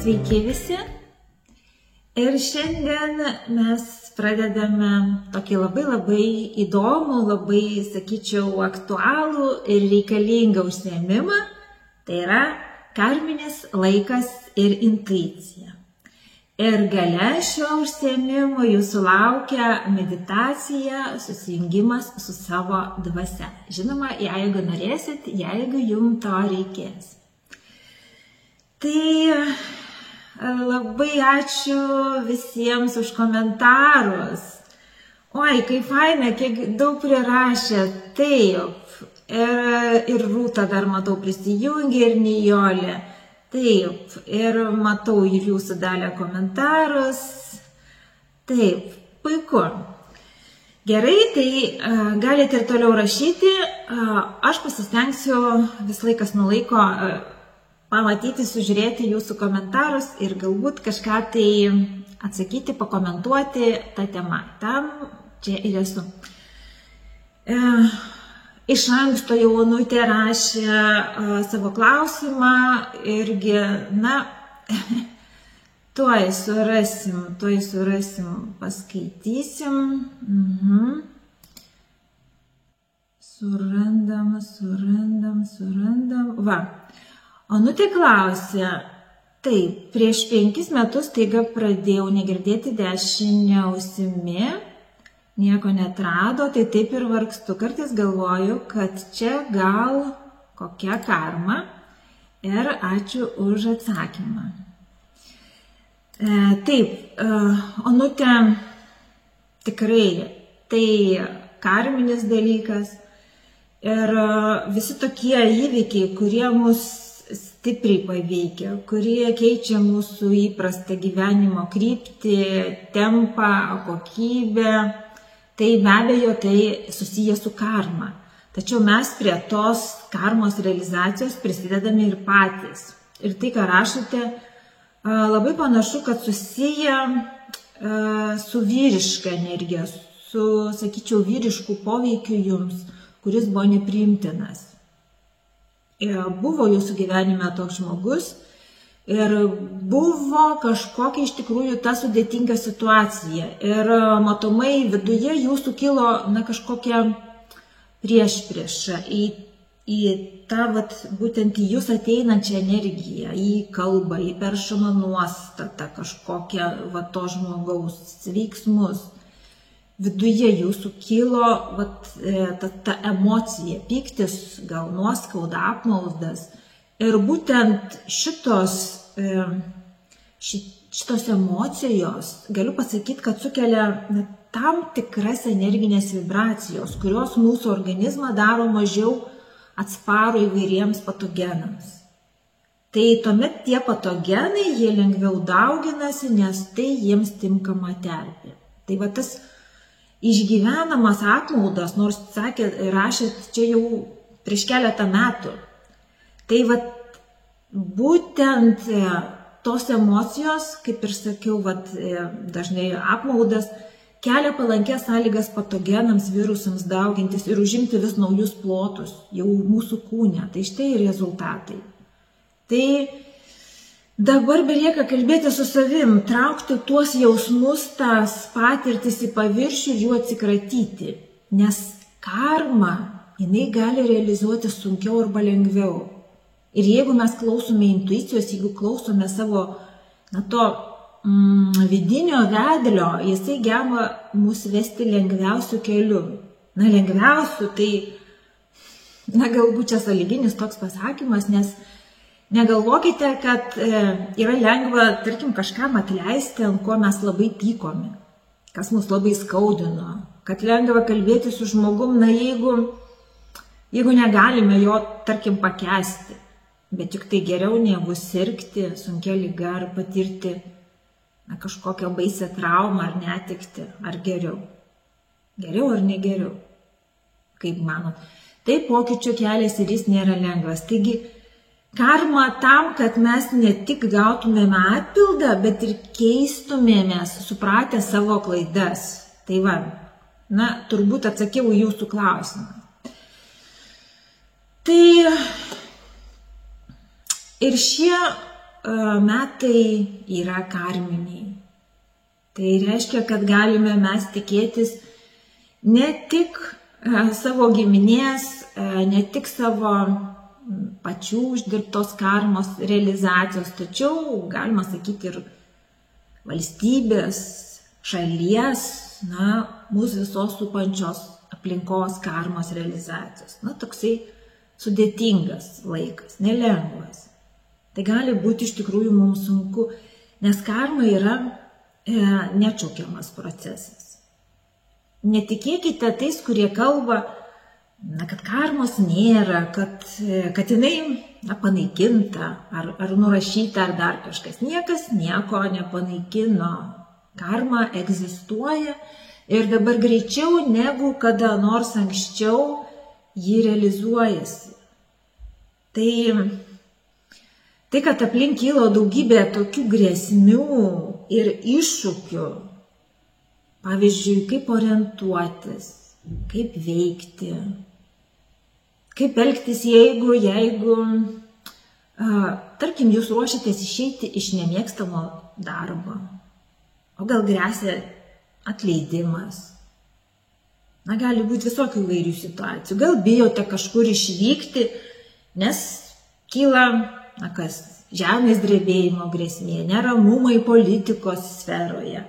Sveiki visi. Ir šiandien mes pradedame tokį labai įdomų, labai, sakyčiau, aktualų ir reikalingą užsiėmimą. Tai yra karminis laikas ir intuicija. Ir gale šio užsiėmimo jūsų laukia meditacija, susijungimas su savo dvasia. Žinoma, jeigu norėsit, jeigu jums to reikės. Tai labai ačiū visiems už komentarus. Oi, kaip faina, kiek daug prirašė. Taip, ir Rūta dar matau prisijungė, ir Nijolė. Taip, ir matau ir jūsų dalę komentarus. Taip, puiku. Gerai, tai galite ir toliau rašyti. Aš pasistengsiu vis laikas nuo laiko pamatyti, sužiūrėti jūsų komentarus ir galbūt kažką tai atsakyti, pakomentuoti tą temą. Tam čia ir esu. Iš anksto jau Onutė rašė savo klausimą irgi, tuoj surasim, paskaitysim. Surandam. Va. Onutė klausė, taip, prieš 5 metus taiga pradėjau negirdėti dešinę ausimi, nieko neatrado, tai taip ir vargstu. Kartais galvoju, kad čia gal kokia karma ir ačiū už atsakymą. Taip, Onutė, tikrai tai karminis dalykas ir visi tokie įvykiai, kurie mus stipriai paveikia, kurie keičia mūsų įprastą gyvenimo kryptį, tempą, kokybę, tai be abejo tai susiję su karma. Tačiau mes prie tos karmos realizacijos prisidedame ir patys. Ir tai, ką rašote, labai panašu, kad susiję su vyriška energija, su, sakyčiau, vyrišku poveikiu jums, kuris buvo nepriimtinas. Buvo jūsų gyvenime toks žmogus ir buvo kažkokia iš tikrųjų ta sudėtinga situacija. Ir matomai viduje jūsų kilo kažkokia priešprieša į tą būtent į jūs ateinančią energiją, į kalbą, į peršamą nuostatą, kažkokią to žmogaus veiksmus. Viduje jūsų kilo ta emocija, pyktis, gal nuoskauda, apmaudas. Ir būtent šitos emocijos, galiu pasakyti, kad sukelia tam tikras energinės vibracijos, kurios mūsų organizmą daro mažiau atsparų įvairiems patogenams. Tai tuomet tie patogenai, jie lengviau dauginasi, nes tai jiems tinkama terpė. Tai tas išgyvenamas apmaudas, nors rašėt čia jau prieš keletą metų. Tai būtent tos emocijos, kaip ir sakiau, dažnai apmaudas, kelia palankės sąlygas patogenams, virusams daugintis ir užimti vis naujus plotus jau mūsų kūne. Tai štai rezultatai. Tai dabar belieka kalbėti su savim, traukti tuos jausmus, tas patirtis į paviršių ir jų atsikratyti. Nes karma, jinai gali realizuoti sunkiau arba lengviau. Ir jeigu mes klausome intuicijos, jeigu klausome savo to vidinio vedlio, jisai geba mus vesti lengviausių kelių. Lengviausių, tai galbūt čia sąlyginis toks pasakymas, nes negalvokite, kad yra lengva, tarkim, kažkam atleisti, ant ko mes labai pykome, kas mus labai skaudino, kad lengva kalbėti su žmogum, jeigu negalime jo, tarkim, pakęsti. Bet juk tai geriau negu sirgti sunkia liga ar patirti kažkokią baisią traumą ar netektį. Ar geriau? Geriau ar negeriau? Kaip manot? Tai pokyčių kelias ir jis nėra lengvas. Taigi, karma tam, kad mes ne tik gautumėme atpildą, bet ir keistumėmės, supratę savo klaidas. Tai turbūt atsakiau į jūsų klausimą. Tai ir šie metai yra karminiai. Tai reiškia, kad galime mes tikėtis ne tik savo giminės, ne tik savo pačių uždirbtos karmos realizacijos, tačiau galima sakyti ir valstybės, šalies, mūsų visos supančios aplinkos karmos realizacijos. Toksai sudėtingas laikas, nelengvas. Tai gali būti iš tikrųjų mums sunku, nes karma yra neatšaukiamas procesas. Netikėkite tais, kurie kalba, kad karmos nėra, kad jinai panaikinta, ar nurašyta, ar dar kažkas. Niekas nieko nepanaikino. Karma egzistuoja ir dabar greičiau negu kada nors anksčiau ji realizuojasi. Tai, kad aplink kilo daugybė tokių grėsmių ir iššūkių, pavyzdžiui, kaip orientuotis, kaip veikti, kaip elgtis, jeigu, tarkim, jūs ruošiatės išeiti iš nemėgstamo darbo, o gal gresia atleidimas. Gali būti visokių įvairių situacijų. Gal bijote kažkur išvykti, nes kyla žemės drebėjimo grėsmė, neramumai politikos sferoje,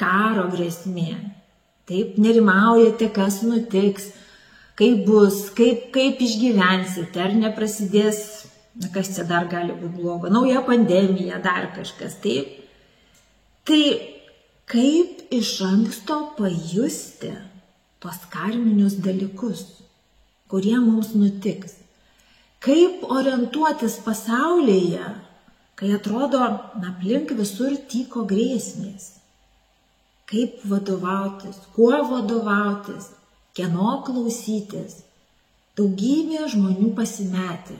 karo grėsmė. Taip, nerimaujate, kas nutiks, kaip bus, kaip išgyvensite, ar neprasidės, kas čia dar gali būti blogo, nauja pandemija, dar kažkas. Taip. Tai kaip iš anksto pajusti tuos karminius dalykus, kurie mums nutiks? Kaip orientuotis pasaulyje, kai atrodo, aplink visur tyko grėsmės? Kaip vadovautis, kuo vadovautis, kieno klausytis? Daugybė žmonių pasimetė.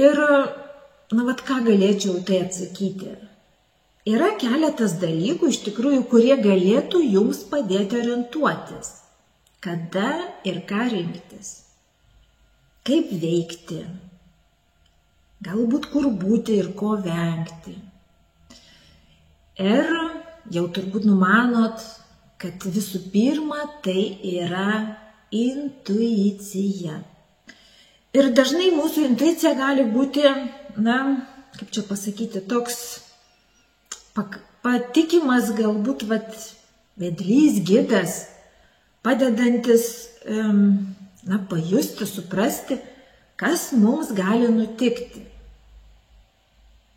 Ir, ką galėčiau tai atsakyti? Yra keletas dalykų, iš tikrųjų, kurie galėtų jums padėti orientuotis. Kada ir ką rinktis? Kaip veikti, galbūt kur būti ir ko vengti. Ir jau turbūt numanot, kad visų pirma tai yra intuicija. Ir dažnai mūsų intuicija gali būti, kaip čia pasakyti, toks patikimas galbūt vedlys, gidas, padedantis pajusti, suprasti, kas mums gali nutikti.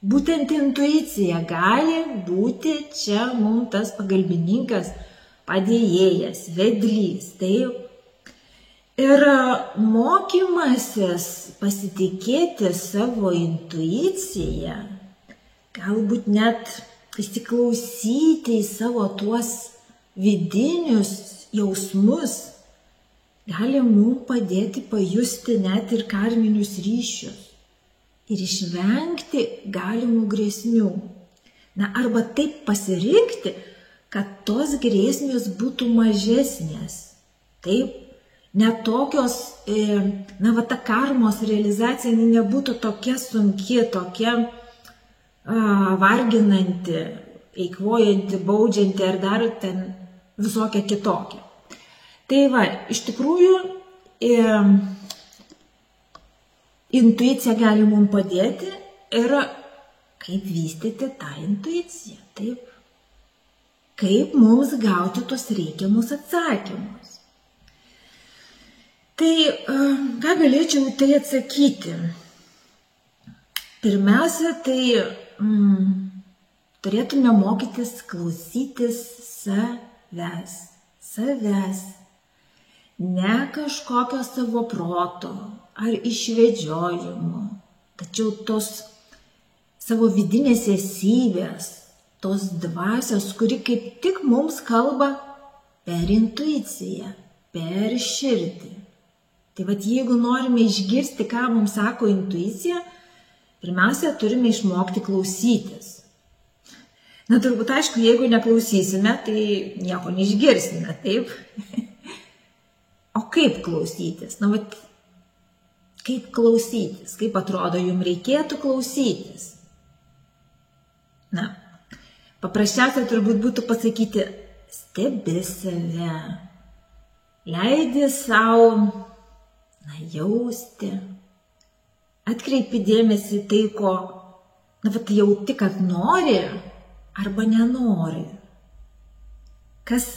Būtent intuicija gali būti čia mums tas pagalbininkas, padėjėjas, vedlys. Taip. Ir mokymasis pasitikėti savo intuiciją, galbūt net įsiklausyti į savo tuos vidinius jausmus, gali mums padėti pajusti net ir karminius ryšius ir išvengti galimų grėsmių. Arba taip pasirinkti, kad tos grėsmės būtų mažesnės. Taip, netokios, ta karmos realizacija nebūtų tokia sunki, tokia varginanti, eikvojanti, baudžianti ar dar ten visokia kitokia. Tai iš tikrųjų intuicija gali mums padėti ir kaip vystyti tą intuiciją, taip, kaip mums gauti tos reikiamus atsakymus. Tai ką galėčiau tai atsakyti? Pirmiausia, tai turėtume mokytis klausytis savęs. Ne kažkokio savo proto ar išvedžiojimo, tačiau tos savo vidinės esybės, tos dvasios, kuri kaip tik mums kalba per intuiciją, per širdį. Tai jeigu norime išgirsti, ką mums sako intuicija, pirmiausia, turime išmokti klausytis. Turbūt aišku, jeigu neklausysime, tai nieko neišgirsime, taip? O kaip klausytis? kaip klausytis, kaip atrodo, jums reikėtų klausytis. Na, paprasčiausia turbūt būtų pasakyti, stebi save, leidi savo jausti, atkreipi dėmesį tai, ko jauti, kad nori arba nenori, kas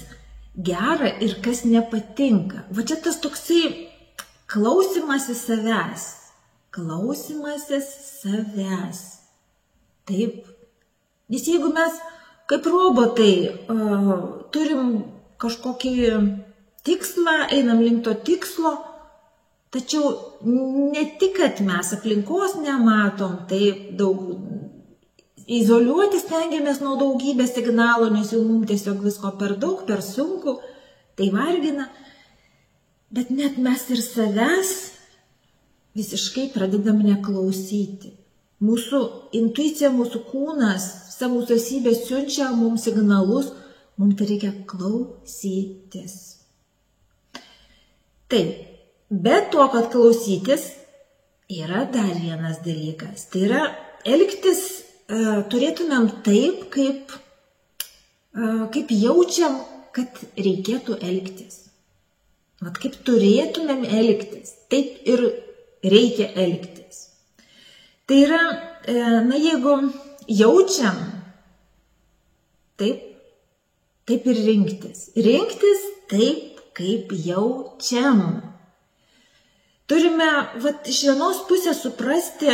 gera ir kas nepatinka. Va čia tas toksai klausimasis savęs. Klausimasis savęs. Taip. Nes jeigu mes kaip robotai turim kažkokį tikslą, einam link to tikslo, tačiau ne tik, kad mes aplinkos nematom, taip daug izoliuoti stengiamės nuo daugybės signalų, nes jau mums tiesiog visko per daug, per sunku, tai vargina. Bet net mes ir savęs visiškai pradedam neklausyti. Mūsų intuicija, mūsų kūnas, savo savybės siunčia mums signalus, mums tai reikia klausytis. Taip, bet to, kad klausytis, yra dar vienas dalykas. Tai yra elgtis turėtumėm taip, kaip jaučiam, kad reikėtų elgtis. Vat kaip turėtumėm elgtis, taip ir reikia elgtis. Tai yra, jeigu jaučiam, taip ir rinktis. Rinktis taip, kaip jaučiam. Turime iš vienos pusės suprasti,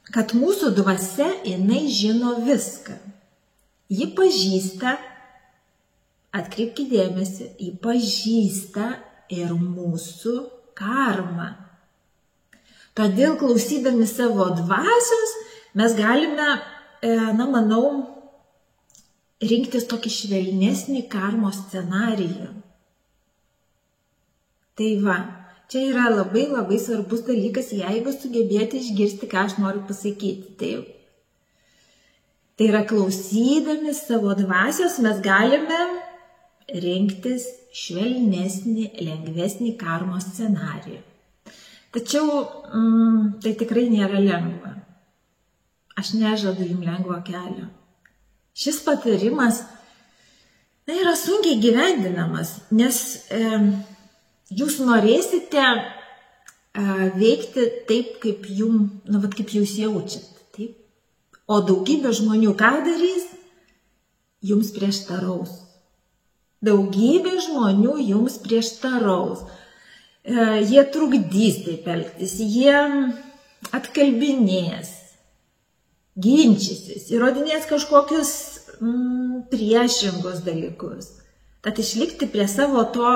kad mūsų dvasia, jinai žino viską. Ji pažįsta, atkreipkite dėmesį, ji pažįsta ir mūsų karmą. Todėl klausydami savo dvasios, mes galime, manau, rinktis tokį švelnesnį karmos scenarijų. Tai va. Čia yra labai labai svarbus dalykas, jeigu sugebėti išgirsti, ką aš noriu pasakyti. Taip. Tai yra klausydami savo dvasios mes galime rinktis švelnesnį, lengvesnį karmos scenarijų. Tačiau tai tikrai nėra lengva. Aš nežadu jums lengvo kelio. Šis patarimas yra sunkiai gyvendinamas, nes jūs norėsite veikti taip, kaip jūs jaučiat. Taip? O daugybė žmonių ką darys? Jums prieštaraus. Daugybė žmonių jums prieštaraus. Jie trukdys taip elgtis, jie atkalbinės, ginčysis, įrodinės kažkokius priešingus dalykus. Tad išlikti prie savo to,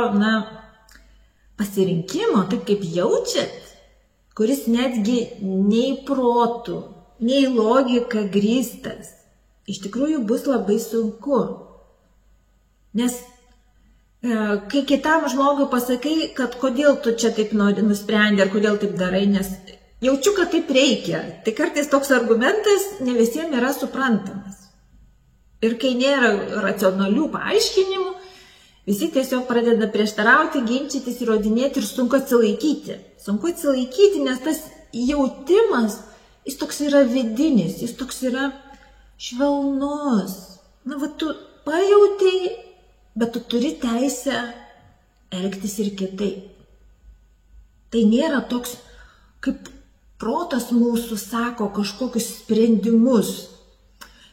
pasirinkimo, taip kaip jaučiat, kuris netgi nei protų, nei logika grįstas, iš tikrųjų bus labai sunku. Nes kai kitam žmogui pasakai, kad kodėl tu čia taip nusprendė, ar kodėl taip darai, nes jaučiu, kad taip reikia, tai kartais toks argumentas ne visiems yra suprantamas. Ir kai nėra racionalių paaiškinimų, visi tiesiog pradeda prieštarauti, ginčytis, įrodinėti ir sunku atsilaikyti. Sunku atsilaikyti, nes tas jautimas, jis toks yra vidinis, jis toks yra švelnus. Tu pajautai, bet tu turi teisę elgtis ir kitaip. Tai nėra toks, kaip protas mūsų sako kažkokius sprendimus.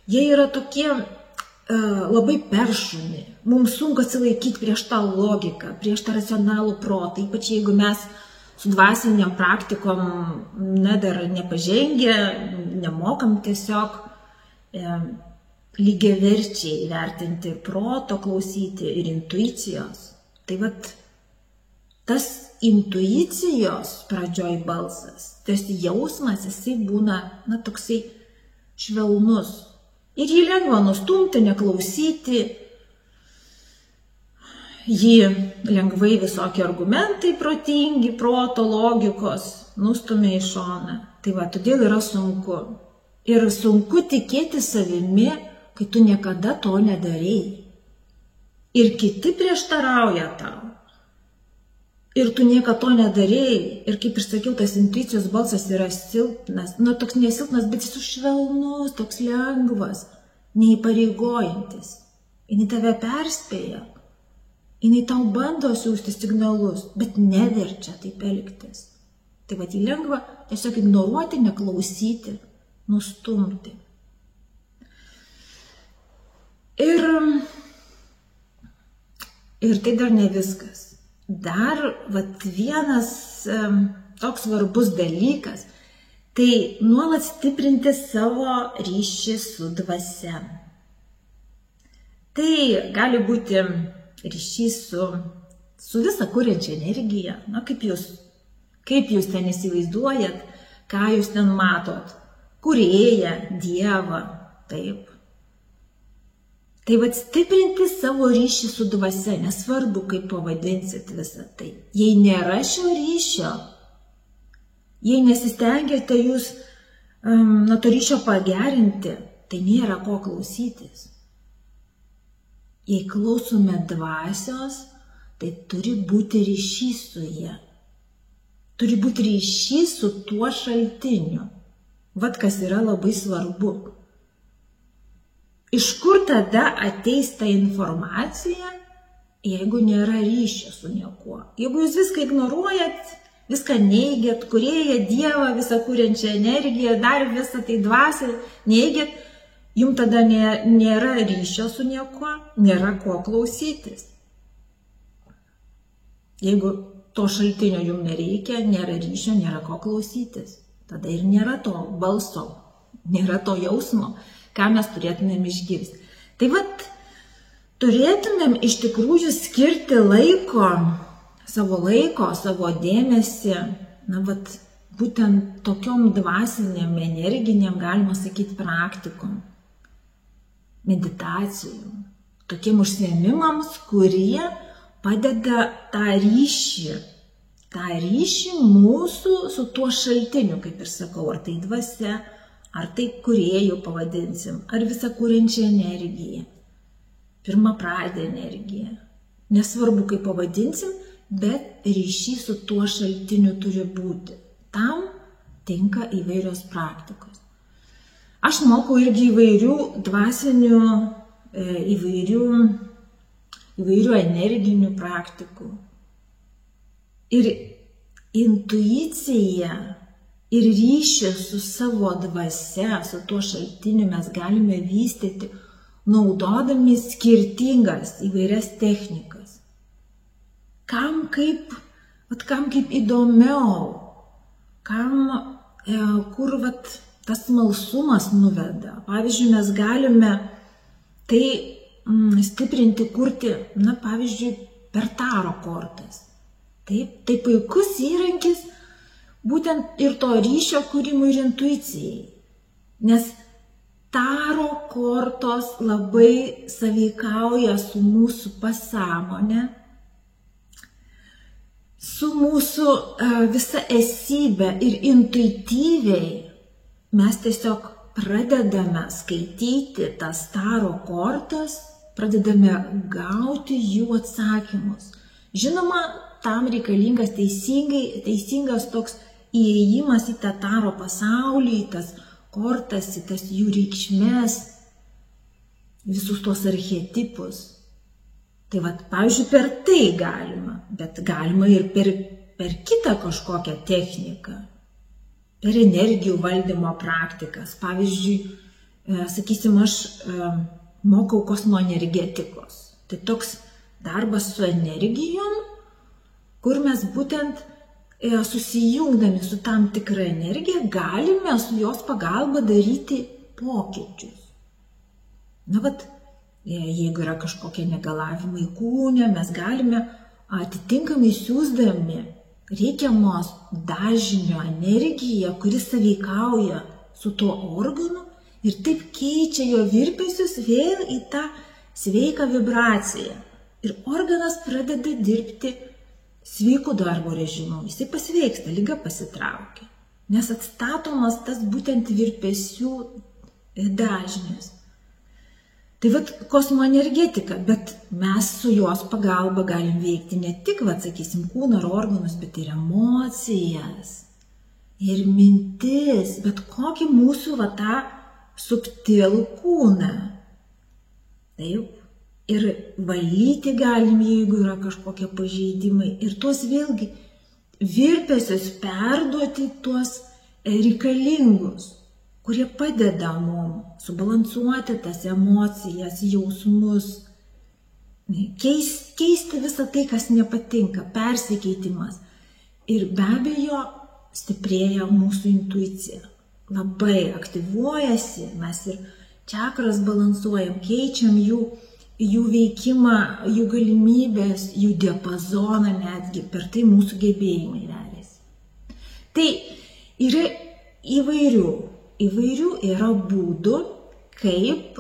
Jie yra tokie labai peršumi. Mums sunku atsilaikyti prieš tą logiką, prieš tą racionalų protą, ypač jeigu mes su dvasiniam praktikom dar nepažengę, nemokam tiesiog lygiaverčiai įvertinti proto, klausyti ir intuicijos. Tai tas intuicijos pradžioj balsas, tas jausmas, jisai būna toksai švelnus. Ir jį lengva nustumti, neklausyti, jį lengvai visokie argumentai protingi, proto, logikos nustumia į šoną. Tai todėl yra sunku. Ir sunku tikėti savimi, kai tu niekada to nedarei. Ir kiti prieštarauja tau. ir tu niekada to nedarėjai, ir kaip ir sakiau, tas intuicijos balsas yra silpnas, toks nesilpnas, bet jis švelnus, toks lengvas, neįpareigojantis. Jis tave perspėja, jis tau bando siųsti signalus, bet neverčia taip elgtis. Tai jį lengva tiesiog ignoruoti, neklausyti, nustumti. Ir tai dar ne viskas. Dar vienas toks svarbus dalykas, tai nuolat stiprinti savo ryšį su dvasia. Tai gali būti ryšys su visa kuriančia energija. Kaip jūs ten įsivaizduojat, ką jūs ten matot, kūrėją, dievą, taip. Tai stiprinti savo ryšį su dvasia, nesvarbu, kaip pavadinsit visą tai. Jei nėra šio ryšio, jei nesistengiate jūs to ryšio pagerinti, tai nėra ko klausytis. Jei klausome dvasios, tai turi būti ryšys su ja. Turi būti ryšys su tuo šaltiniu. Kas yra labai svarbu. Iš kur tada ateis ta informacija, jeigu nėra ryšio su niekuo? Jeigu jūs viską ignoruojat, viską neigiat, kūrėją, dievą, visą kuriančią energiją, dar visą tai dvasią neigiat, jums tada nėra ryšio su niekuo, nėra ko klausytis. Jeigu to šaltinio jums nereikia, nėra ryšio, nėra ko klausytis, tada ir nėra to balso, nėra to jausmo, ką mes turėtumėm išgirsti. Tai turėtumėm iš tikrųjų skirti savo dėmesį, būtent tokiom dvasiniam, energiniam, galima sakyti, praktikom, meditacijom, tokiem užsiėmimams, kurie padeda tą ryšį mūsų su tuo šaltiniu, kaip ir sakau, ar tai dvasia, ar tai kūrėjų pavadinsim, ar visą kūrenčią energiją, pirmapradę energiją. Nesvarbu, kaip pavadinsim, bet ryšys su tuo šaltiniu turi būti. Tam tinka įvairios praktikos. Aš mokau irgi įvairių dvasinių, įvairių energinių praktikų. Ir intuicija ir ryšį su savo dvasia, su tuo šaltiniu mes galime vystyti, naudodami skirtingas įvairias technikas. Kam kaip įdomiau, kur tas smalsumas nuveda. Pavyzdžiui, mes galime tai stiprinti, kurti, pavyzdžiui, per taro kortas. Taip, tai puikus įrankis būtent ir to ryšio kūrimui ir intuicijai. Nes taro kortos labai sąveikauja su mūsų pasąmonė, su mūsų visa esybė ir intuityviai mes tiesiog pradedame skaityti tas taro kortas, pradedame gauti jų atsakymus. Žinoma, tam reikalingas teisingas toks įėjimas į tą taro pasaulį, į tas kortas, į tas jų reikšmės, visus tos archetipus. Tai pavyzdžiui, per tai galima, bet galima ir per kitą kažkokią techniką, per energijų valdymo praktikas. Pavyzdžiui, sakysim, aš mokau kosmoenergetikos. Tai toks darbas su energijom, kur mes būtent susijungdami su tam tikra energija galime su jos pagalba daryti pokyčius. Jeigu yra kažkokie negalavimai kūne, mes galime atitinkamai siųsdami reikiamos dažnio energiją, kuris sąveikauja su tuo organu ir taip keičia jo virpesius vėl į tą sveiką vibraciją. Ir organas pradeda dirbti sveikų darbo režimu, jisai pasveiksta, liga pasitraukia, nes atstatomas tas būtent virpesių dažnis. Tai vat kosmoenergetika, bet mes su jos pagalba galim veikti ne tik, sakysim, kūną ar organus, bet ir emocijas, ir mintis, bet kokį mūsų tą subtilų kūną. Taip. Ir valyti galim, jeigu yra kažkokie pažeidimai. Ir tuos vėlgi virpesius perduoti tuos reikalingus, kurie padeda mums subalansuoti tas emocijas, jausmus, keisti visą tai, kas nepatinka, persikeitimas. Ir be abejo stiprėja mūsų intuicija. Labai aktyvuojasi, mes ir čakras balansuojam, keičiam jų veikimą, jų galimybės, jų diapazoną netgi, per tai mūsų gebėjimai remiasi. Tai yra įvairių yra būdų, kaip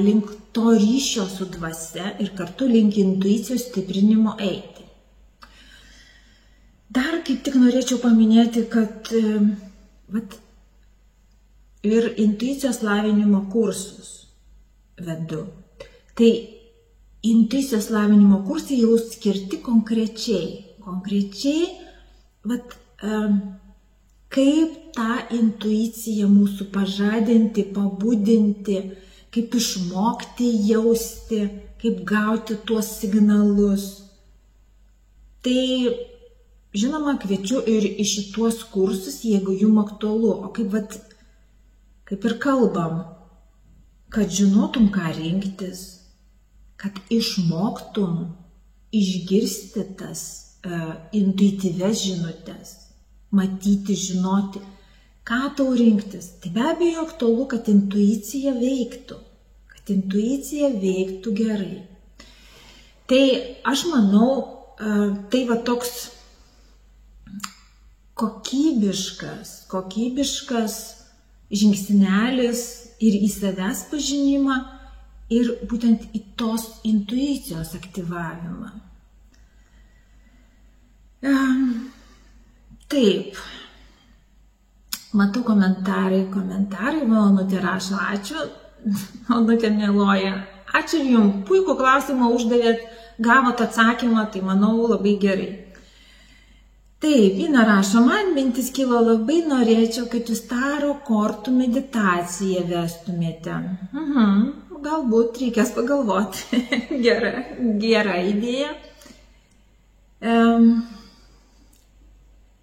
link to ryšio su dvasia ir kartu link intuicijos stiprinimo eiti. Dar kaip tik norėčiau paminėti, kad ir intuicijos lavinimo kursus vedu. Tai intuicijos lavinimo kursai jau skirti konkrečiai, kaip tą intuiciją mūsų pažadinti, pabudinti, kaip išmokti jausti, kaip gauti tuos signalus. Tai, žinoma, kviečiu ir į šituos kursus, jeigu jums aktualu, o kaip ir kalbam, kad žinotum, ką rinktis, kad išmoktum išgirsti tas intuityvias žinutes, matyti, žinoti, ką tau rinktis. Tai be abejo aktualu, kad intuicija veiktų gerai. Tai aš manau, tai toks kokybiškas žingsnelis ir į savęs pažinimą, ir būtent į tos intuicijos aktyvavimą. Taip, matau komentarai, Malonutė rašo, ačiū, Malonutė mieloja, ačiū jums, puikų klausimą uždavėt, gavot atsakymą, tai manau labai gerai. Taip, Ina rašo, man mintis kilo, labai norėčiau, kad jūs taro kortų meditaciją vestumėte. Galbūt reikės pagalvoti. Gera idėja.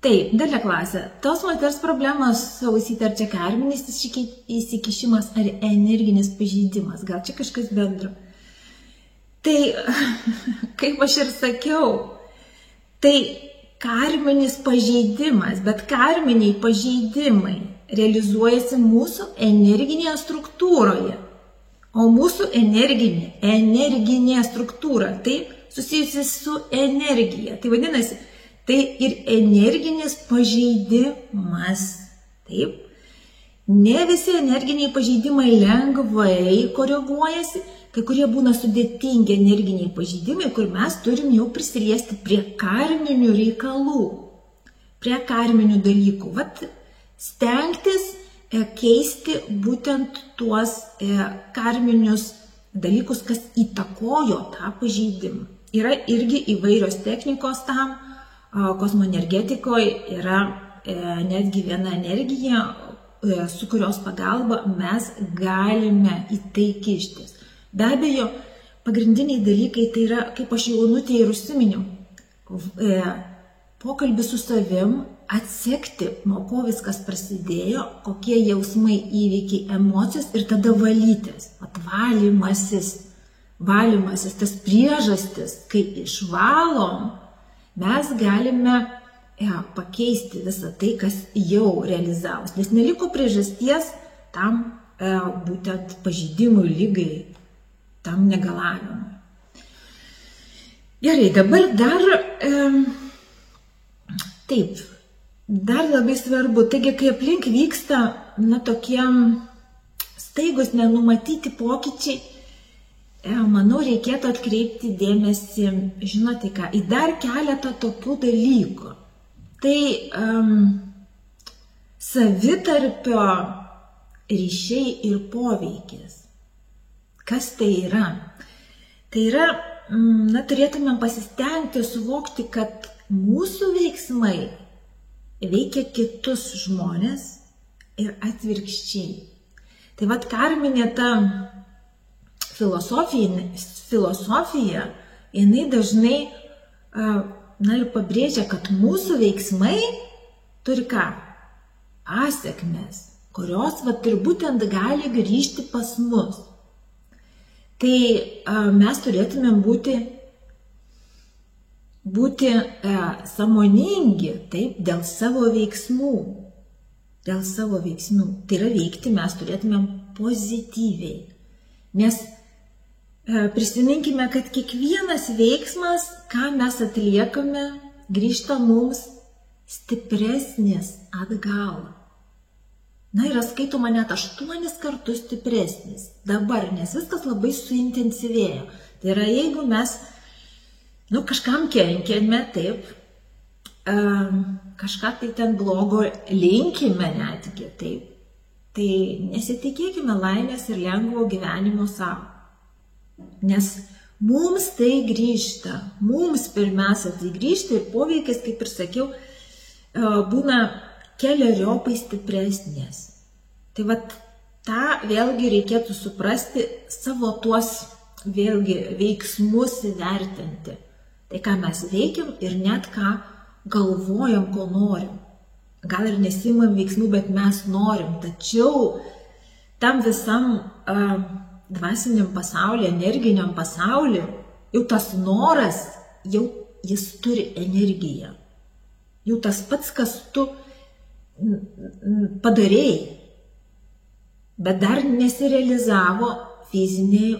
Taip, dalė klasė. Tos moters problemos ausytė ar čia karminis įsikišimas ar energinis pažeidimas. Gal čia kažkas bendro. Tai, kaip aš ir sakiau, tai karminis pažeidimas, bet karminiai pažeidimai realizuojasi mūsų energinėje struktūroje. O mūsų energinė struktūra, taip, susijusi su energija. Tai vadinasi, tai ir energinis pažeidimas. Taip. Ne visi energiniai pažeidimai lengvai koreguojasi, kai kurie būna sudėtingi energiniai pažeidimai, kur mes turim jau prisiliesti prie karminių reikalų, prie karminių dalykų. Stengtis keisti būtent tuos karminius dalykus, kas įtakojo tą pažeidimą. Yra irgi įvairios technikos tam, kosmoenergetikoje yra netgi viena energija, su kurios pagalba mes galime į tai kištis. Be abejo, pagrindiniai dalykai tai yra, kaip aš jau Onutei ir užsiminiau, pokalbis su savim, atsekti, nuo ko viskas prasidėjo, kokie jausmai, įvykiai, emocijos ir tada valytis. Valymasis, tas priežastis, kai išvalom, mes galime pakeisti visą tai, kas jau realizavus. Nes neliko priežasties tam būtent pažeidimui, lygai, tam negalavimui. Gerai, dabar taip. Dar labai svarbu, taigi, kai aplink vyksta tokie staigus nenumatyti pokyčiai, manau, reikėtų atkreipti dėmesį, žinote ką, į dar keletą tokių dalykų. Tai savitarpio ryšiai ir poveikis. Kas tai yra? Tai yra, turėtumėm pasistengti suvokti, kad mūsų veiksmai veikia kitus žmonės ir atvirkščiai. Tai vat karminė ta filosofija, jinai dažnai ir pabrėžia, kad mūsų veiksmai turi ką? Pasekmes, kurios ir būtent gali grįžti pas mus. Tai mes turėtumėm būti sąmoningi, taip, dėl savo veiksmų. Tai yra veikti mes turėtumėm pozityviai. Nes prisiminkime, kad kiekvienas veiksmas, ką mes atliekame, grįžta mums stipresnis atgal. Yra skaitoma net 8 kartus stipresnis dabar, nes viskas labai suintensyvėjo. Tai yra, jeigu mes kažkam kenkėme, taip, kažką tai ten blogo linkime netgi, taip, tai nesitikėkime laimės ir lengvo gyvenimo savo. Nes mums tai grįžta, mums pirmiausia tai grįžta ir poveikis, kaip ir sakiau, būna keleriopai stipresnės. Tai tą vėlgi reikėtų suprasti, savo tuos vėlgi veiksmus įvertinti. Tai ką mes veikiam ir net ką galvojam, ko norim. Gal ir nesimam veiksmų, bet mes norim. Tačiau tam visam dvasiniam pasaulyje, energiniam pasaulyje, jau tas noras, jau jis turi energiją. Jau tas pats, kas tu padarėjai, bet dar nesirealizavo fiziniai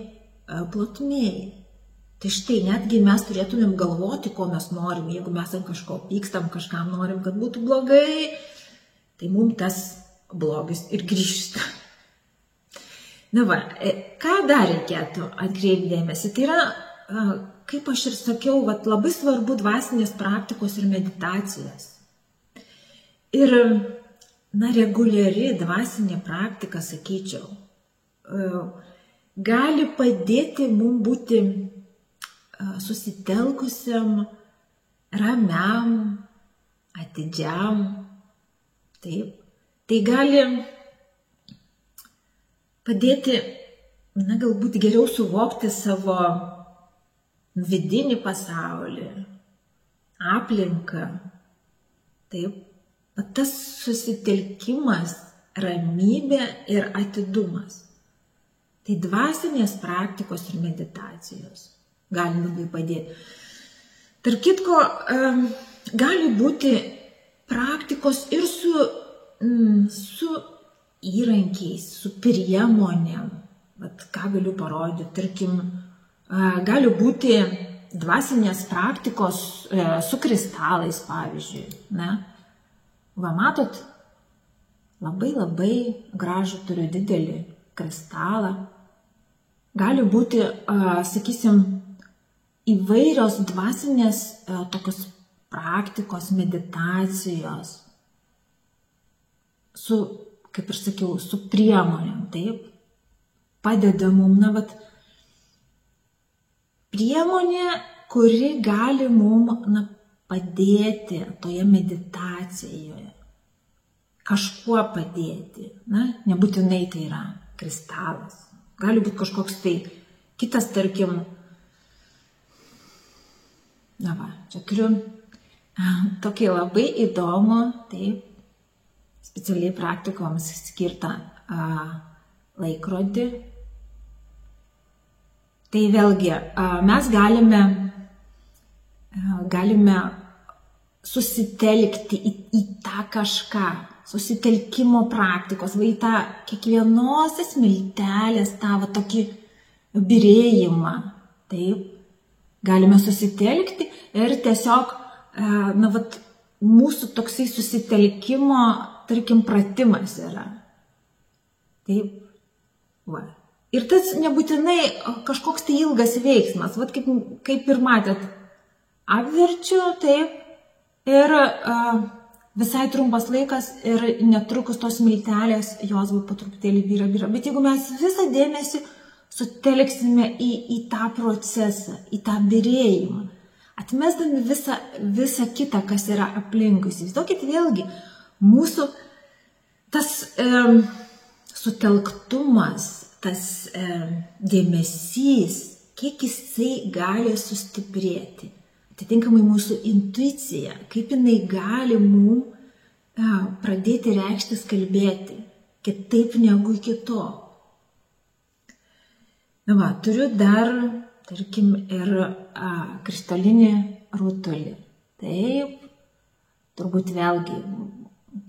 plotmėje. Tai štai, netgi mes turėtumėm galvoti, ko mes norim. Jeigu mes ant kažko pykstam, kažkam norim, kad būtų blogai, tai mums tas blogis ir grįžta. Ką dar reikėtų atkreipti dėmesį? Tai yra, kaip aš ir sakiau, labai svarbu dvasinės praktikos ir meditacijos. Ir, reguliari dvasinė praktika, sakyčiau, gali padėti mums būti susitelkusiam, ramiam, atidžiam. Taip. Tai gali padėti, galbūt geriau suvokti savo vidinį pasaulį, aplinką. Taip. Tas susitelkimas, ramybė ir atidumas. Tai dvasinės praktikos ir meditacijos gali labai padėti. Tarp kitko, gali būti praktikos ir su įrankiais, su priemonėm. Ką galiu parodyti? Tarkim, gali būti dvasinės praktikos su kristalais, pavyzdžiui. Matot, labai gražų turiu didelį kristalą. Gali būti, sakysim, įvairios dvasinės tokios praktikos, meditacijos, kaip ir sakiau, su priemonėm, taip, padeda mums, priemonė, kuri gali mums padėti toje meditacijoje, kažkuo padėti, nebūtinai tai yra kristalas, gali būti kažkoks tai kitas, tarkim, čia turiu tokį labai įdomų, taip, specialiai praktikoms skirtą laikrodį. Tai vėlgi, mes galime susitelkti į tą kažką, susitelkimo praktikos, į tą kiekvienos smiltelės tą tokį birėjimą. Taip, galime susitelkti ir tiesiog, mūsų toksai susitelkimo, tarkim, pratimas yra. Taip, Ir tas nebūtinai kažkoks tai ilgas veiksmas, kaip ir matėt, apverčiu, taip, ir visai trumpas laikas ir netrukus tos smiltelės, jos po truputėlį byra. Bet jeigu mes visą dėmesį sutelksime į tą procesą, į tą birėjimą, atmesdami visą kitą, kas yra aplinkui. Įsivaizduokit vėlgi, mūsų tas sutelktumas, tas dėmesys, kiek jisai gali sustiprėti. Atitinkamai mūsų intuicija, kaip jinai gali mums pradėti reikštis, kalbėti kitaip negu iki to. Na va, turiu dar, tarkim, ir krištolinį rutulį. Taip, turbūt vėlgi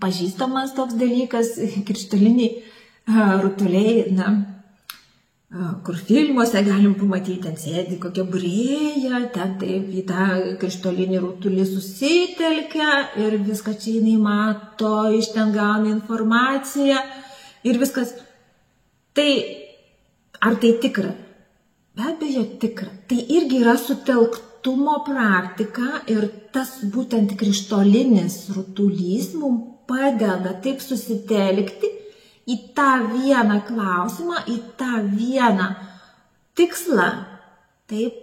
pažįstamas toks dalykas, krištoliniai rutuliai, kur filmuose galim pamatyti, ten sėdi kokia būrėja, ten taip į tą krištolinį rutulį susitelkia ir viską čia jinai mato, iš ten gauna informaciją ir viskas. Tai ar tai tikra? Be abejo tikra. Tai irgi yra sutelktumo praktika ir tas būtent krištolinis rutulys mums padeda taip susitelkti į tą vieną klausimą, į tą vieną tikslą. Taip,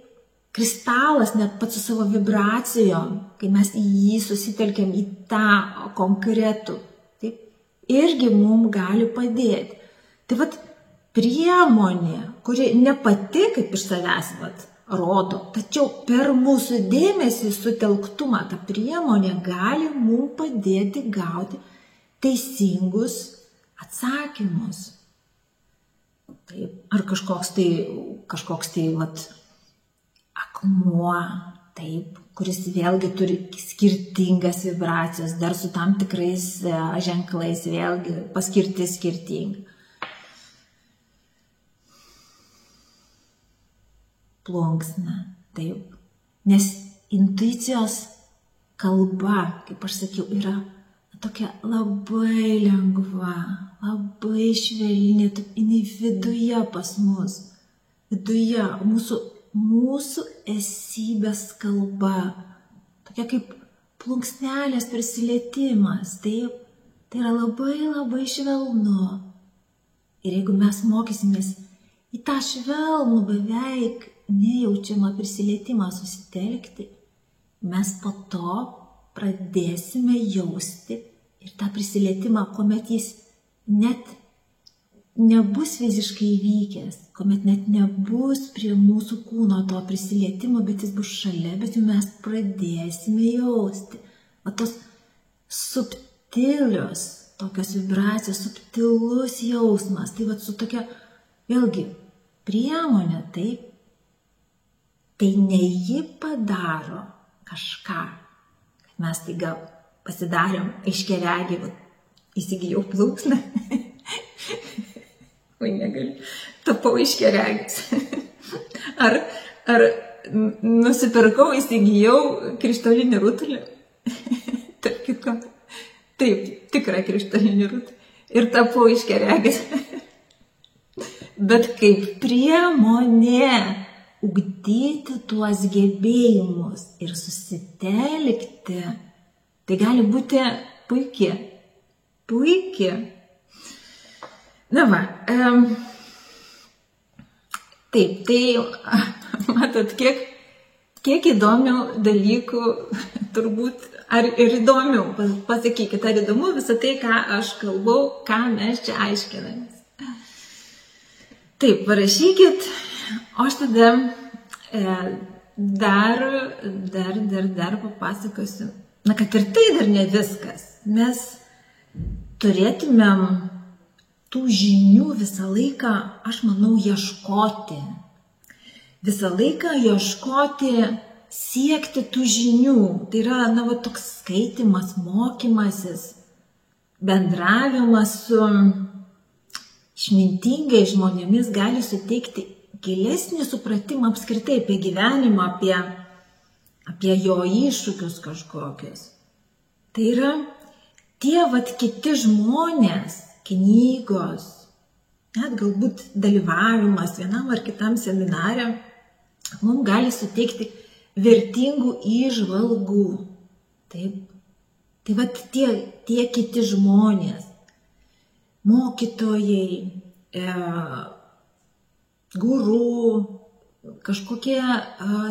kristalas net pats su savo vibracijom, kai mes į jį susitelkiam į tą konkretų, taip, irgi mums gali padėti. Tai vat priemonė, kuri ne pati kaip iš savęs rodo, tačiau per mūsų dėmesį sutelktumą ta priemonė gali mums padėti gauti teisingus atsakymus. Taip, ar kažkoks tai akmuo, taip, kuris vėlgi turi skirtingas vibracijas, dar su tam tikrais ženklais vėlgi paskirti skirtingai. Plunksna, taip, nes intuicijos kalba, kaip aš sakiau, yra tokia labai lengva, labai švelni, jinai viduje pas mus, viduje mūsų esybės kalba, tokia kaip plunksnelės prisilietimas, taip, tai yra labai labai švelnu. Ir jeigu mes mokysimės į tą švelnų beveik nejaučiamą prisilietimą susitelkti, mes po to pradėsime jausti ir tą prisilietimą, kuomet jis net nebus fiziškai įvykęs, kuomet net nebus prie mūsų kūno to prisilietimo, bet jis bus šalia, bet jau mes pradėsime jausti. O tos subtilios, tokios vibracijos, subtilus jausmas, tai su tokia, vėlgi, priemonė, tai ne ji padaro kažką, kad mes tai gal pasidarėm aiškiaregį, įsigijau plunksną, oi negaliu, tapau aiškiaregis, ar nusipirkau, įsigijau krištolinį rutulį, tarp kitko, taip, tikrą krištolinį rutulį ir tapau aiškiaregis, bet kaip priemonė ugdyti tuos gebėjimus ir susitelkti, tai gali būti puikiai. Na va, taip, tai matot, kiek įdomių dalykų turbūt, ar ir įdomių, pasakykit, ar įdomu visą tai, ką aš kalbau, ką mes čia aiškinamės. Taip, parašykit, o aš tada dar papasakosiu, kad ir tai dar ne viskas. Mes turėtumėm tų žinių visą laiką, aš manau, ieškoti. Visą laiką ieškoti, siekti tų žinių. Tai yra, toks skaitimas, mokymasis, bendravimas su išmintingai žmonėmis gali suteikti gilesnį supratimą apskritai apie gyvenimą, apie jo iššūkius kažkokius. Tai yra tie kiti žmonės, knygos, net galbūt dalyvavimas vienam ar kitam seminare, mums gali suteikti vertingų įžvalgų. Taip. Tai tie kiti žmonės, mokytojai, guru, kažkokie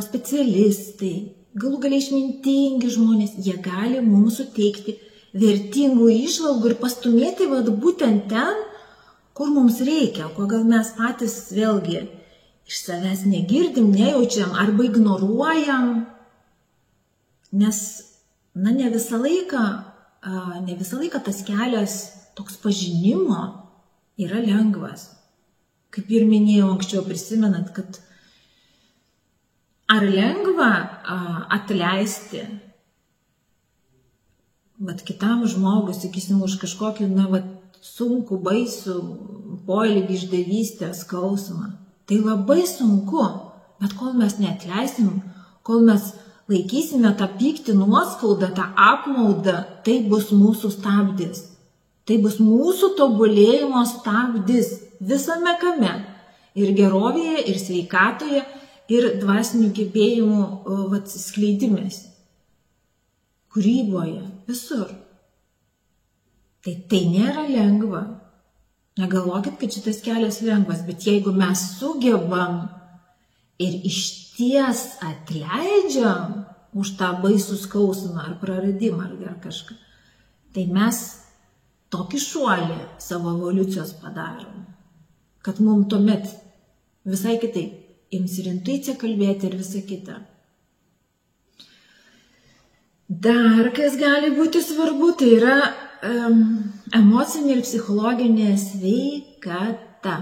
specialistai, galų galiai išmintingi žmonės, jie gali mums suteikti vertingų įžvalgų ir pastumėti būtent ten, kur mums reikia, ko gal mes patys vėlgi iš savęs negirdim, nejaučiam arba ignoruojam, nes ne visą laiką tas kelias toks pažinimo yra lengvas. Kaip ir minėjau anksčiau, prisimenat, kad ar lengva atleisti kitam žmogui, sakysim, už kažkokį sunku, baisų poelgį, išdavystę, skausmą. Tai labai sunku, bet kol mes neatleisim, kol mes laikysime tą pyktį, nuoskaudą, tą apmaudą, tai bus mūsų stabdis. Tai bus mūsų tobulėjimo stabdis visame kame. Ir gerovėje, ir sveikatoje, ir dvasinių gebėjimų skleidimės. Kūryboje, visur. Tai nėra lengva. Negalvokit, kad šitas kelias lengvas, bet jeigu mes sugebam ir išties atleidžiam už tą baisų skausmą ar praradimą ar kažką, tai mes tokį šuolį savo evoliucijos padarom, kad mums tuomet visai kitaip ims ir intuicija kalbėti ir visa kita. Dar kas gali būti svarbu, tai yra emocinė ir psichologinė sveikata.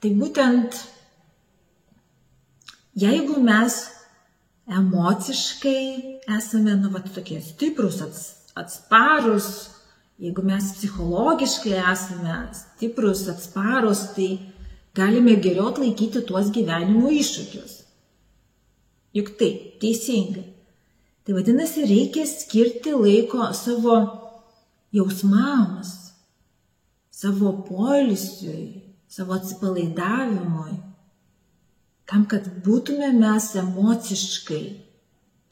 Tai būtent, jeigu mes emociškai esame tokie stiprus, atsparus, jeigu mes psichologiškai esame stiprus, atsparus, tai galime geriau atlaikyti tuos gyvenimo iššūkius. Juk taip, teisingai. Tai vadinasi, reikia skirti laiko savo jausmams, savo poilsiui, savo atsipalaidavimui, tam, kad būtume mes emociškai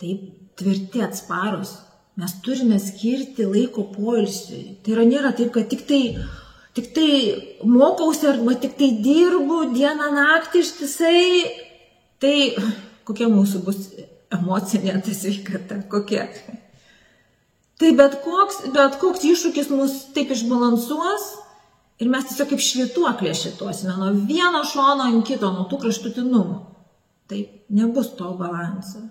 taip tvirti, atsparus. Mes turime skirti laiko poilsiui. Tai nėra taip, kad tik tai mokausi arba tik tai dirbu dieną naktį ištisai. Tai kokia mūsų bus emocinė ta sveikata, kokia? Tai bet koks iššūkis mus taip išbalansuos ir mes tiesiog kaip švytuoklė šituosime nuo vieno šono ant kito, nuo tų kraštutinumų. Taip nebus to balanso.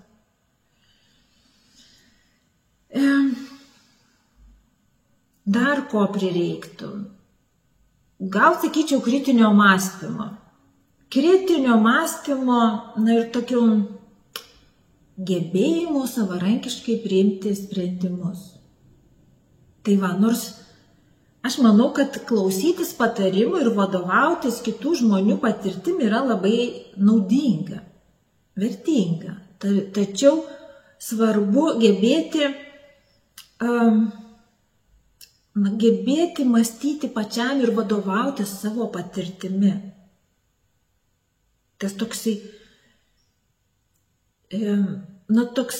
Dar ko prireiktų? Gal sakyčiau kritinio mąstymo. Kritinio mąstymo, ir tokių gebėjimų savarankiškai priimti sprendimus. Tai nors aš manau, kad klausytis patarimų ir vadovautis kitų žmonių patirtim yra labai naudinga, vertinga. Tačiau svarbu gebėti mąstyti pačiam ir vadovautis savo patirtimi. Tas toksai toks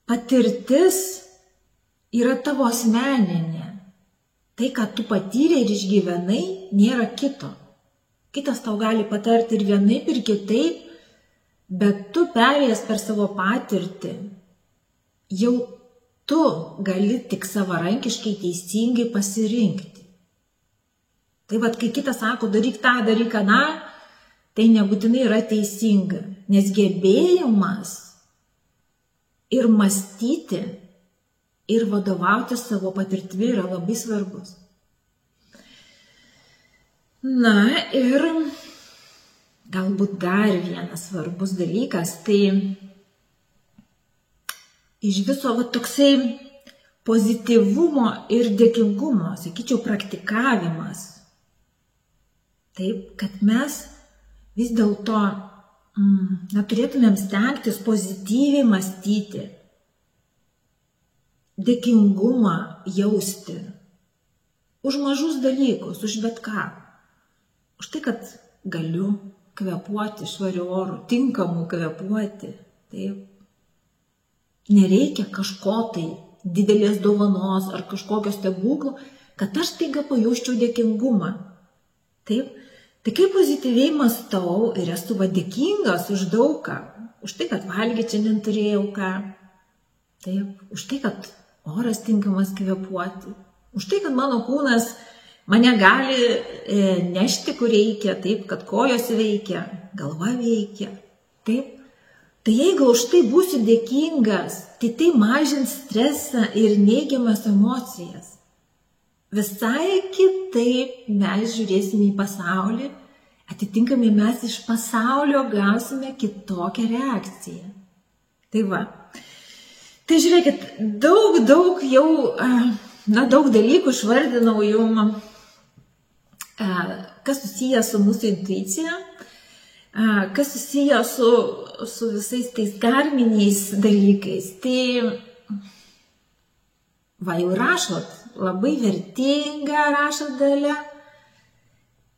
patirtis yra tavo asmeninė. Tai, ką tu patyrei ir išgyvenai, nėra kito. Kitas tau gali patarti ir vienaip, ir kitaip, bet tu perėjęs per savo patirtį, jau tu gali tik savarankiškai teisingai pasirinkti. Tai kai kitas sako, daryk tą, daryk aną, tai nebūtinai yra teisinga, nes gebėjimas ir mąstyti, ir vadovauti savo patirtimi yra labai svarbus. Ir galbūt dar vienas svarbus dalykas, tai iš viso toksai pozityvumo ir dėkingumo, sakyčiau, praktikavimas. Taip, kad mes vis dėlto turėtumėm stengtis pozityviai mąstyti, dėkingumą jausti už mažus dalykus, už bet ką. Už tai, kad galiu kvėpuoti švariu oru, tinkamu kvėpuoti. Taip. Nereikia kažko tai didelės dovanos ar kažkokio stebuklo, kad aš taiga pajausčiau dėkingumą. Taip. Tai kai pozityviai mąstau ir esu dėkingas už daugą, už tai, kad valgyti šiandien turėjau ką, taip, už tai, kad oras tinkamas kvėpuoti, už tai, kad mano kūnas mane gali nešti, kur reikia, taip, kad kojos veikia, galva veikia, taip. Tai jeigu už tai būsiu dėkingas, tai mažins stresą ir neigiamas emocijas. Visai kitaip mes žiūrėsime į pasaulį, atitinkamai mes iš pasaulio gausime kitokią reakciją. Tai va. Tai žiūrėkit, daug jau, daug dalykų išvardinau jum, kas susiję su mūsų intuicija, kas susiję su visais tais karminiais dalykais. Tai va, jau rašot, labai vertinga rašo Dalia.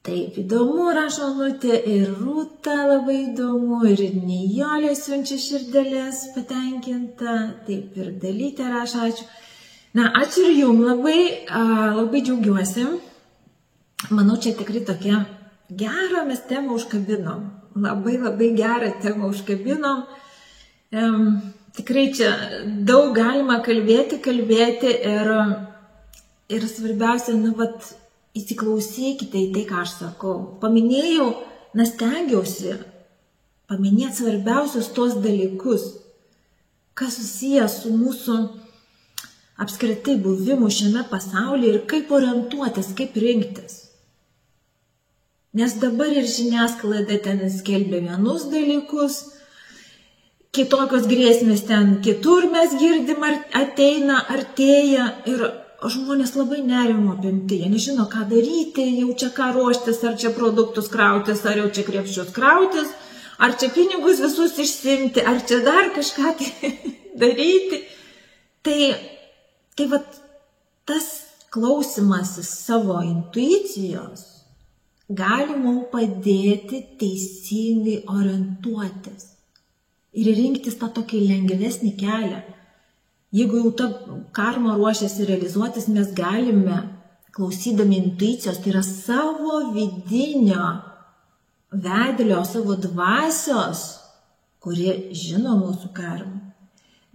Taip, įdomu rašo Nutė, ir Rūta labai įdomu, ir Nijolė siunčia širdelės patenkinta, taip, ir Dalytė rašo, ačiū. Na, ačiū ir jum, labai džiaugiuosi. Manau, čia tikrai tokia gerą mes temą užkabinom. Labai gerą temą užkabinom. Tikrai čia daug galima kalbėti ir svarbiausia, įsiklausykite į tai, ką aš sakau. Paminėjau, stengiausi paminėti svarbiausius tos dalykus, kas susijęs su mūsų apskritai buvimu šiame pasaulyje ir kaip orientuotis, kaip rinktis. Nes dabar ir žiniasklaida ten skelbia vienus dalykus, kitokios grėsmės ten kitur mes girdim, ateina, artėja, ir žmonės labai nerimo apimti. Jie nežino, ką daryti, jau čia ką ruoštis, ar čia produktus krautis, ar jau čia krepšius krautis, ar čia pinigus visus išsimti, ar čia dar kažką tai daryti. Tai va, tas klausimasis savo intuicijos gali mums padėti teisingai orientuotis ir rinktis tą tokį lengvesnį kelią. Jeigu jau ta karma ruošiasi realizuotis, mes galime, klausydami intuicijos, tai yra savo vidinio vedlio, savo dvasios, kuri žino mūsų karmą.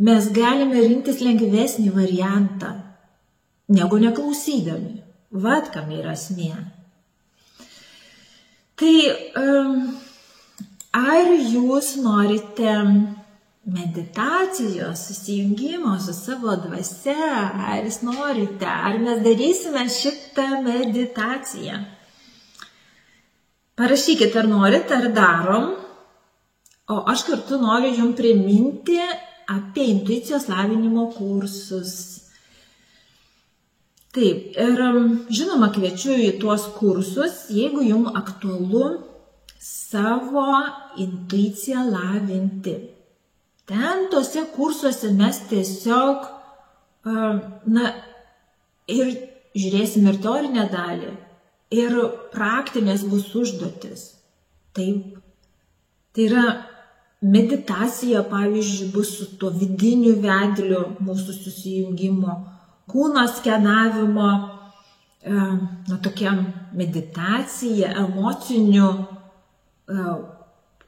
Mes galime rinktis lengvesnį variantą, negu neklausydami. Vat kam yra esmė. Tai ar jūs norite meditacijos, susijungimo su savo dvasia, ar jūs norite, ar mes darysime šitą meditaciją? Parašykit, ar norit, ar darom. O aš kartu noriu jums priminti apie intuicijos lavinimo kursus. Taip, ir žinoma, kviečiu į tuos kursus, jeigu jums aktualu savo intuiciją lavinti. Ten tuose kursuose mes tiesiog, ir žiūrėsim ir teorinę dalį, ir praktinės bus užduotis. Taip, tai yra meditacija, pavyzdžiui, bus su tuo vidiniu vedliu mūsų susijungimo, kūno skenavimo, tokia meditacija, emocinių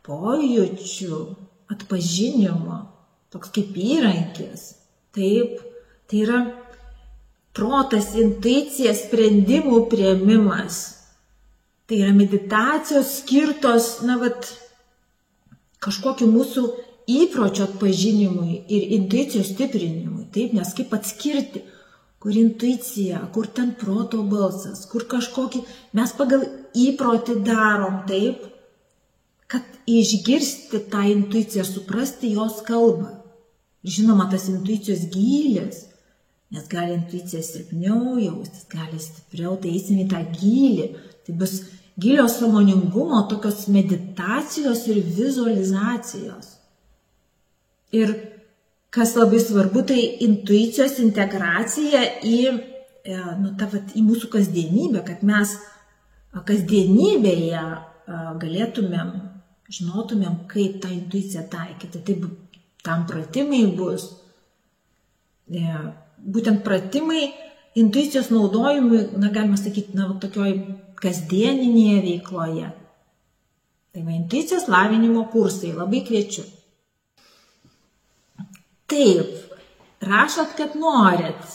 pojūčių, atpažinimo, toks kaip įrankis. Taip, tai yra protas, intuicija, sprendimų priėmimas. Tai yra meditacijos skirtos, kažkokiu mūsų įpročio atpažinimui ir intuicijos stiprinimui. Taip, nes kaip atskirti, kur intuicija, kur ten proto balsas, kur kažkokį mes pagal įprotį darom, taip, kad išgirsti tą intuiciją, suprasti jos kalbą. Žinoma, tas intuicijos gylis, nes gali intuicija silpniau jaustis, gali stipriau, tai eisim į tą gylį. Tai bus gilio sąmoningumo, tokios meditacijos ir vizualizacijos. Ir kas labai svarbu, tai intuicijos integracija į mūsų kasdienybę, kad mes kasdienybėje galėtumėm, žinotumėm, kaip tą intuiciją taikyti. Tai tam pratimai bus. Būtent pratimai intuicijos naudojimui, galima sakyti, tokioj kasdieninėje veikloje. Tai va, intuicijos lavinimo kursai, labai kviečiu. Taip, rašot, kad norit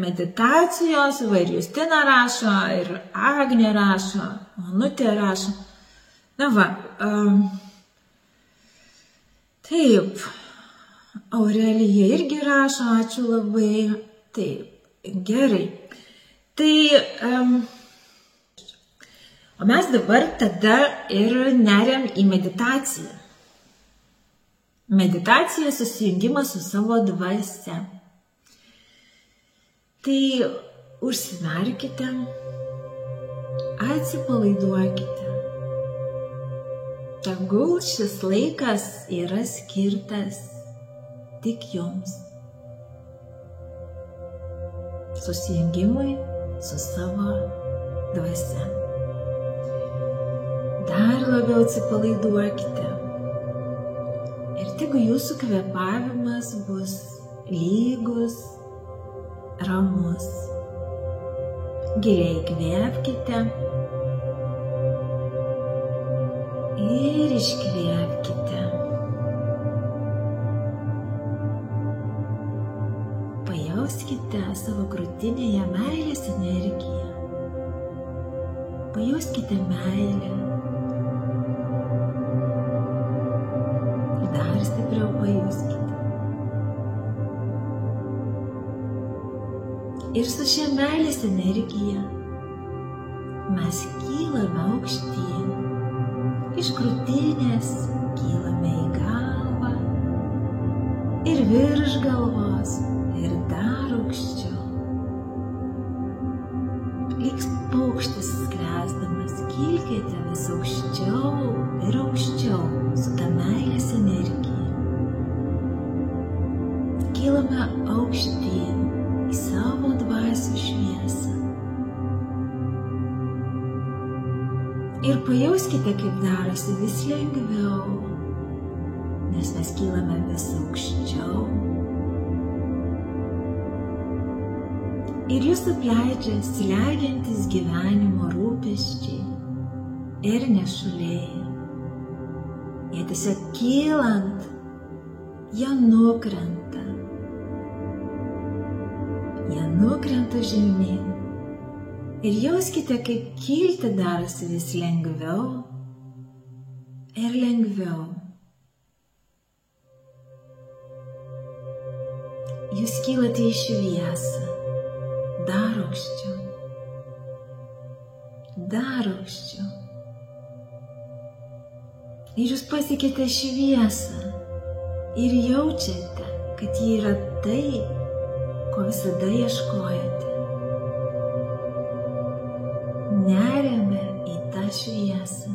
meditacijos, va ir Justina rašo, ir Agnė rašo, Onutė rašo. Na va, taip, Aurelija irgi rašo, ačiū labai. Taip, gerai. Tai, o mes dabar tada ir neriam į meditaciją. Meditacija susijungimas su savo dvasia. Tai užsimerkite, atsipalaiduokite. Tegul šis laikas yra skirtas tik jums. Susijungimui su savo dvasia. Dar labiau atsipalaiduokite. Ir tegu jūsų kvėpavimas bus lygus, ramus. Giliai įkvėpkite ir iškvėpkite. Pajauskite savo krūtinėje meilės energiją. Pajauskite meilę. Dar stipriau pajuskite. Ir su šia meilės energija mes kylame aukštyn. Iš krūtinės kylame į galvą ir virš galvos ir dar aukščiau. Lyg paukštis sklęsdamas kilkite vis aukščiau ir aukščiau su ta meilės energija. Kylame aukštyn į savo dvasių šviesą. Ir pajauskite, kaip darosi vis lengviau, nes mes kylame vis aukščiau. Ir jūs apleidžia slegiantis gyvenimo rūpesčiai ir nešuliai. Jie tiesiog kylant, jie nukrenta. Jie nukrenta žemyn. Ir jauskite, kaip kilti darosi vis lengviau ir lengviau. Jūs kylate į šviesą, dar aukščiau, dar aukščiau. Ir jūs pasiekėte šviesą ir jaučiate, kad ji yra tai, ko visada ieškojote. Neriame į tą šviesą.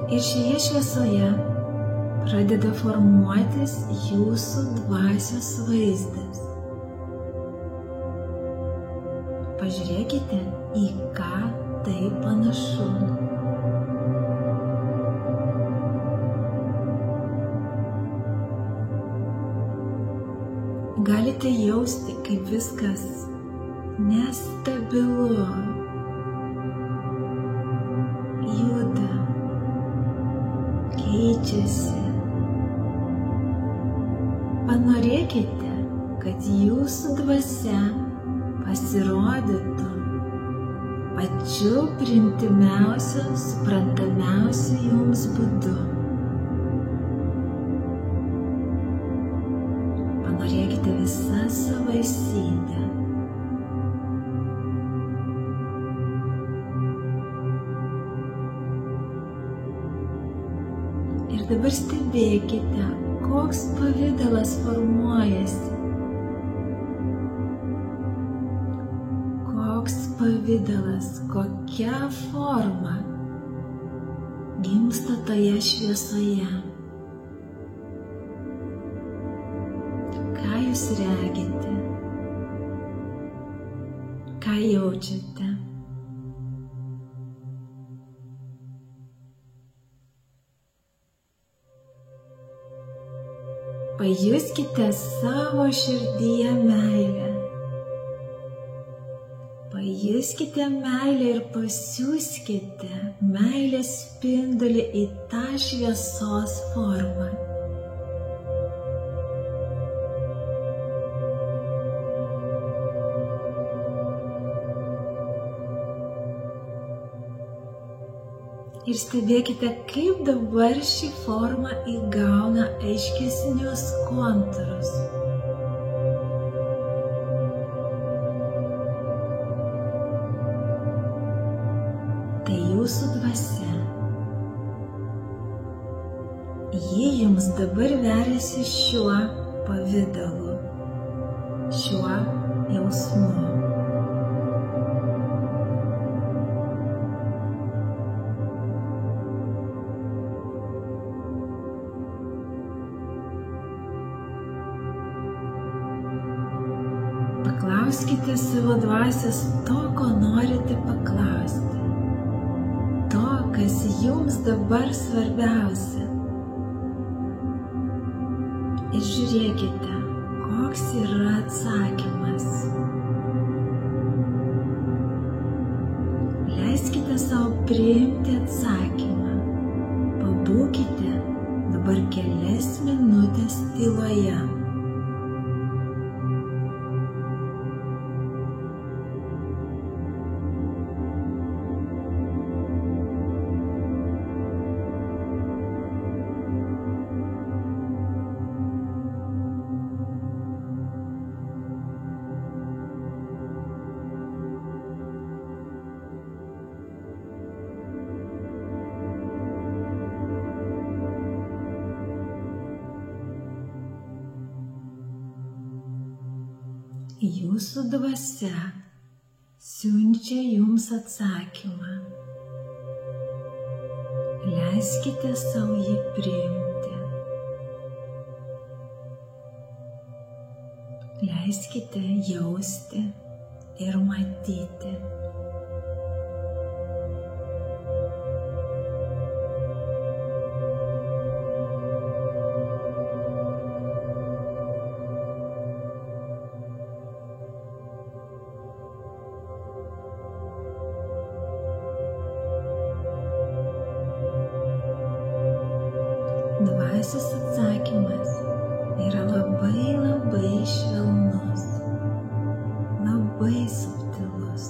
Ir šioje šviesoje pradeda formuotis jūsų dvasios vaizdas. Pažiūrėkite, į ką tai panašu. Galite jausti, kaip viskas nestabilu, juda, keičiasi. Panorėkite, kad jūsų dvasia pasirodytų pačiu priimtimiausiu, suprantamiausiu jums būdu. Panorėkite visą savo esybę. Ir dabar stebėkite, koks pavidalas formuojasi. Koks pavidalas, kokia forma gimsta toje šviesoje. Ką jūs regite? Ką jaučiate? Pajuskite savo širdyje meilę. Pajuskite meilę ir pasiųskite meilės spindulį į tą šviesos formą. Ir stebėkite, kaip dabar ši forma įgauna aiškesnius kontūrus. Tai jūsų dvasia. Ji jums dabar veriasi šiuo pavidalu, šiuo jausmu. Paklauskite savo dvasios to, ko norite paklausti. To, kas jums dabar svarbiausia. Ir žiūrėkite, koks yra atsakymas. Leiskite savo priimti atsakymą. Pabūkite dabar kelias minutės tyloje. Jūsų dvasia siunčia jums atsakymą. Leiskite savo jį priimti. Leiskite jausti ir matyti. Dvasios atsakymas yra labai švelnus, labai subtilus.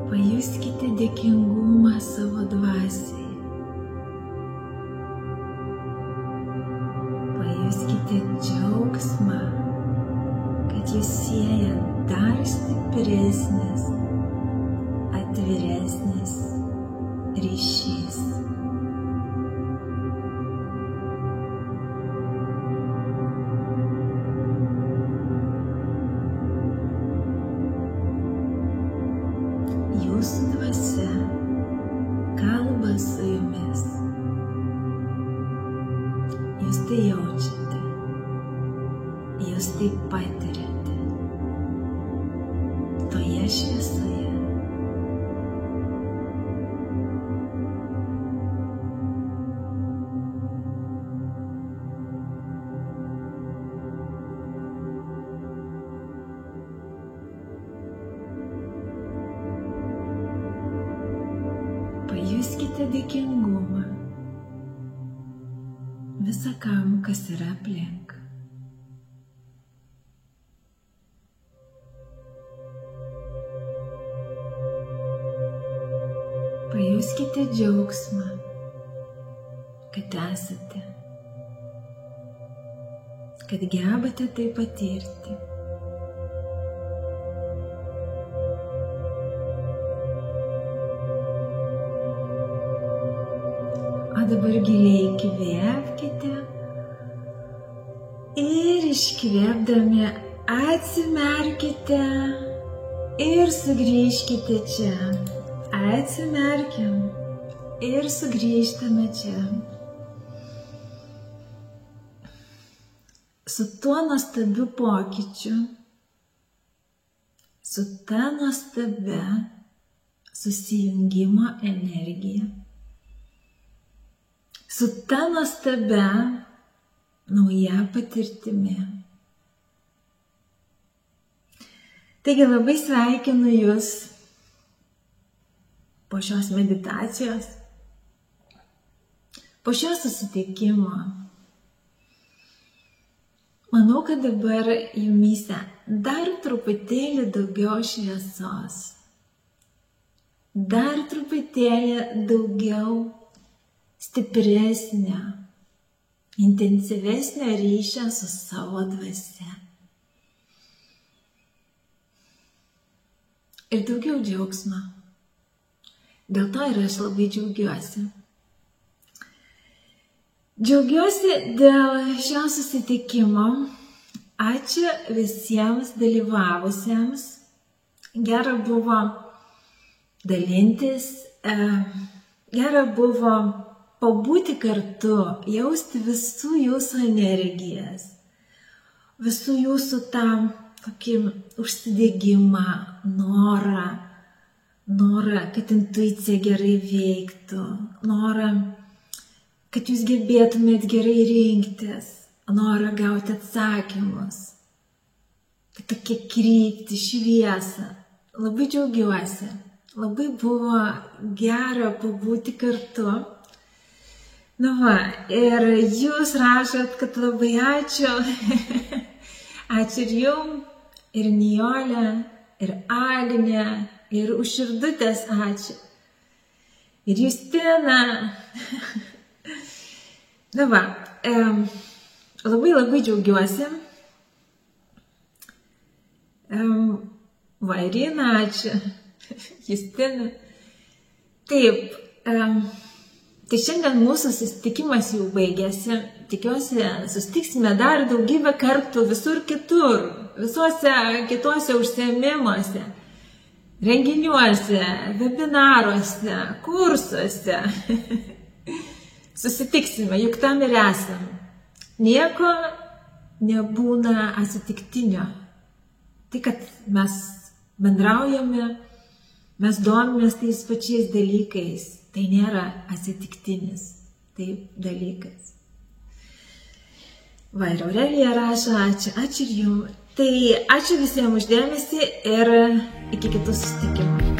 Pajuskite dėkingumą savo dvasiai. Pajuskite džiaugsmą, kad jis sieja dar stipresnis, atviresnis ryšys. Jūsų dvasia kalba su jumis. Jūs tai jaučiate, jūs tai patiriate toje šviesoje. Pajuskite dėkingumą visakam, kas yra aplink. Pajuskite džiaugsmą, kad esate, kad gebate tai patirti. O dabar giliai įkvėpkite ir iškvėpdami atsimerkite ir sugrįžkite čia. Atsimerkiam ir sugrįžtame čia. su tuo nuostabiu pokyčiu, su ta nuostabia susijungimo energija, su ta nuostabia nauja patirtimi. Taigi labai sveikinu Jūs po šios meditacijos, po šio susitikimo. Manau, kad dabar jumyse dar truputėlį daugiau šviesos, dar truputėlį daugiau stipresnio, intensyvesnio ryšio su savo dvasia. Ir daugiau džiaugsmo. Dėl to ir aš labai džiaugiuosi. Džiaugiuosi dėl šio susitikimo. Ačiū visiems dalyvavusiems. Gera buvo dalintis, gera buvo pabūti kartu, jausti visų jūsų energijas, visų jūsų tą tokį užsidegimą, norą, kad intuicija gerai veiktų, norą, kad jūs gebėtumėt gerai rinktis, norą gauti atsakymus, tokia kryptį, šviesą. Labai džiaugiuosi, labai buvo gera pabūti kartu. Na va, ir jūs rašot, kad labai ačiū. Ačiū ir jum, ir Nijolė, ir Agnė, ir už širdutės ačiū. Ir Justina. Na va, labai džiaugiuosi. Va, Irina, ačiū. Justina. Taip, tai šiandien mūsų susitikimas jau baigėsi. Tikiuosi, susitiksime dar daugybę kartų visur kitur, visuose kituose užsiėmimuose, renginiuose, webinaruose, kursuose. Susitiksime, juk tam ir esam. Nieko nebūna atsitiktinio. Tai, kad mes bendraujame, mes domimės tais pačiais dalykais, tai nėra atsitiktinis taip dalykas. Va, ir Aurelija rašo, ačiū ir jums. Tai ačiū visiems už dėmesį ir iki kitų susitikimų.